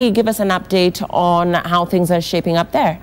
give us an update on how things are shaping up there.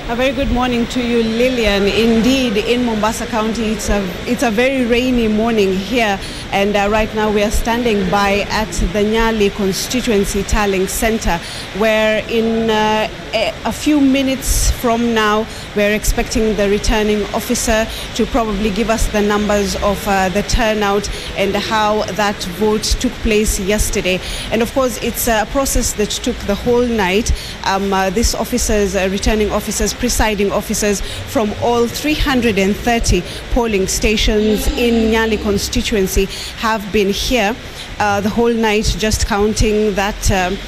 A very good morning to you, Lillian. Indeed, in Mombasa County, it's a very rainy morning here, and right now we are standing by at the Nyali Constituency Tallying Center, where in a few minutes from now, we're expecting the returning officer to probably give us the numbers of the turnout and how that vote took place yesterday. And of course, it's a process that took the whole night. These officers, returning officers, presiding officers from all 330 polling stations in Nyali constituency have been here the whole night, just counting that,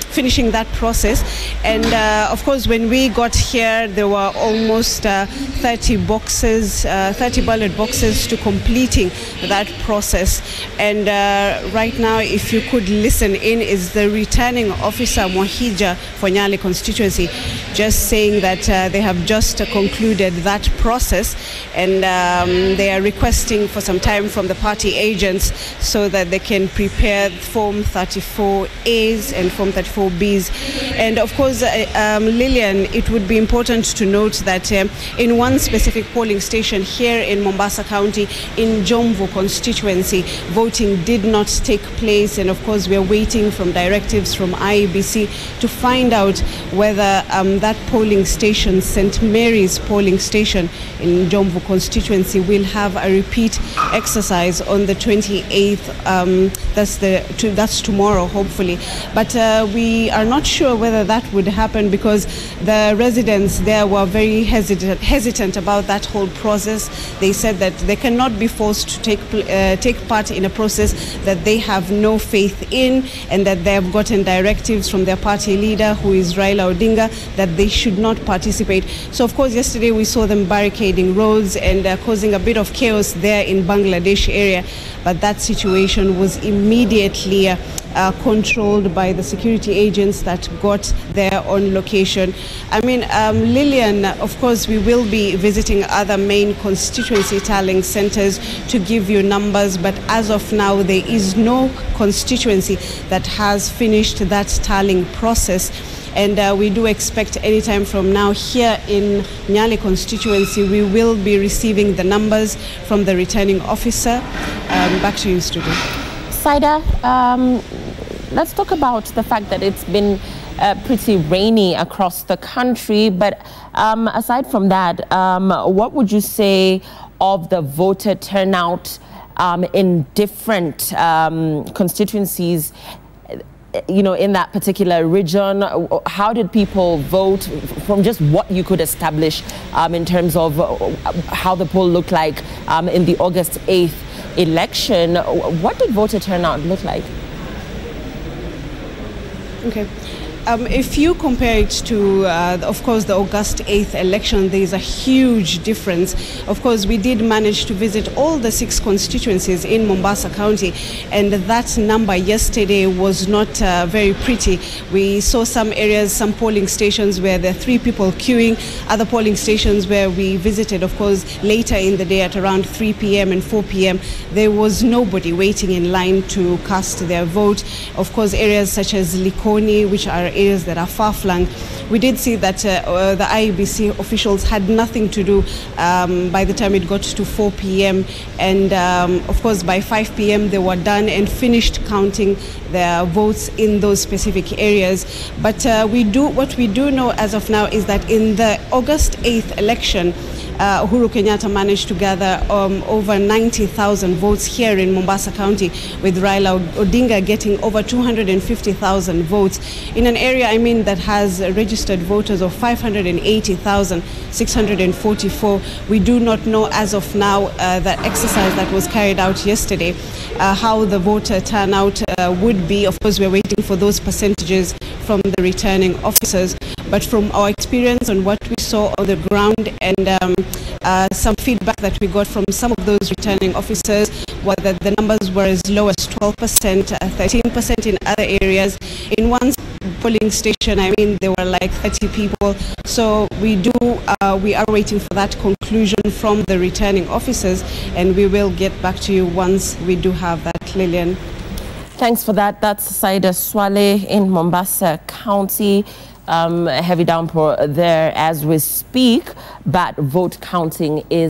finishing that process. And of course, when we got here, there were almost 30 boxes, 30 ballot boxes to completing that process. And right now, if you could listen in, is the returning officer Mohija for Nyali constituency, just saying that they have just concluded that process, and they are requesting for some time from the party agents so that they can prepare Form 34As and Form 34Bs. And of course, Lillian, it would be important to note that in one specific polling station here in Mombasa County, in Jomvu constituency, voting did not take place. And of course, we are waiting from directives from IEBC to find out whether that polling station, St. Mary's polling station in Jomvu constituency, will have a repeat exercise on the 28th. That's tomorrow, hopefully. But we are not sure whether that would happen, because the residents there were very hesitant about that whole process. They said that they cannot be forced to take part in a process that they have no faith in, and that they have gotten directives from their party leader, who is Raila Odinga, that they should not participate. So of course, yesterday we saw them barricading roads and causing a bit of chaos there in Bangladesh area. But that situation was immediately controlled by the security agents that got there on location. I mean, Lillian, of course, we will be visiting other main constituency tallying centers to give you numbers, but as of now, there is no constituency that has finished that tallying process. And we do expect any time from now here in Nyali constituency, we will be receiving the numbers from the returning officer. Back to you, studio. Saida, let's talk about the fact that it's been pretty rainy across the country. But aside from that, what would you say of the voter turnout in different constituencies, you know, in that particular region? How did people vote, from just what you could establish in terms of how the poll looked like in the August 8th election? What did voter turnout look like? Okay. If you compare it to, of course, the August 8th election, there is a huge difference. Of course, we did manage to visit all the 6 constituencies in Mombasa County, and that number yesterday was not very pretty. We saw some areas, some polling stations where there are 3 people queuing, other polling stations where we visited, of course, later in the day at around 3 p.m. and 4 p.m. There was nobody waiting in line to cast their vote. Of course, areas such as Likoni, which are areas that are far-flung, we did see that the IEBC officials had nothing to do by the time it got to 4 p.m. And of course, by 5 p.m. they were done and finished counting their votes in those specific areas. But what we do know as of now is that in the August 8th election, Uhuru Kenyatta managed to gather over 90,000 votes here in Mombasa County, with Raila Odinga getting over 250,000 votes in an area, I mean, that has registered voters of 580,644. We do not know as of now the exercise that was carried out yesterday, how the voter turnout would be. Of course, we're waiting for those percentages from the returning officers. But from our experience on what we saw on the ground and some feedback that we got from some of those returning officers was that the numbers were as low as 12%, 13% in other areas. In one polling station, I mean, there were like 30 people. So we are waiting for that conclusion from the returning officers, and we will get back to you once we do have that, Lillian. Thanks for that. That's Saida Swale in Mombasa County. A heavy downpour there as we speak, but vote counting is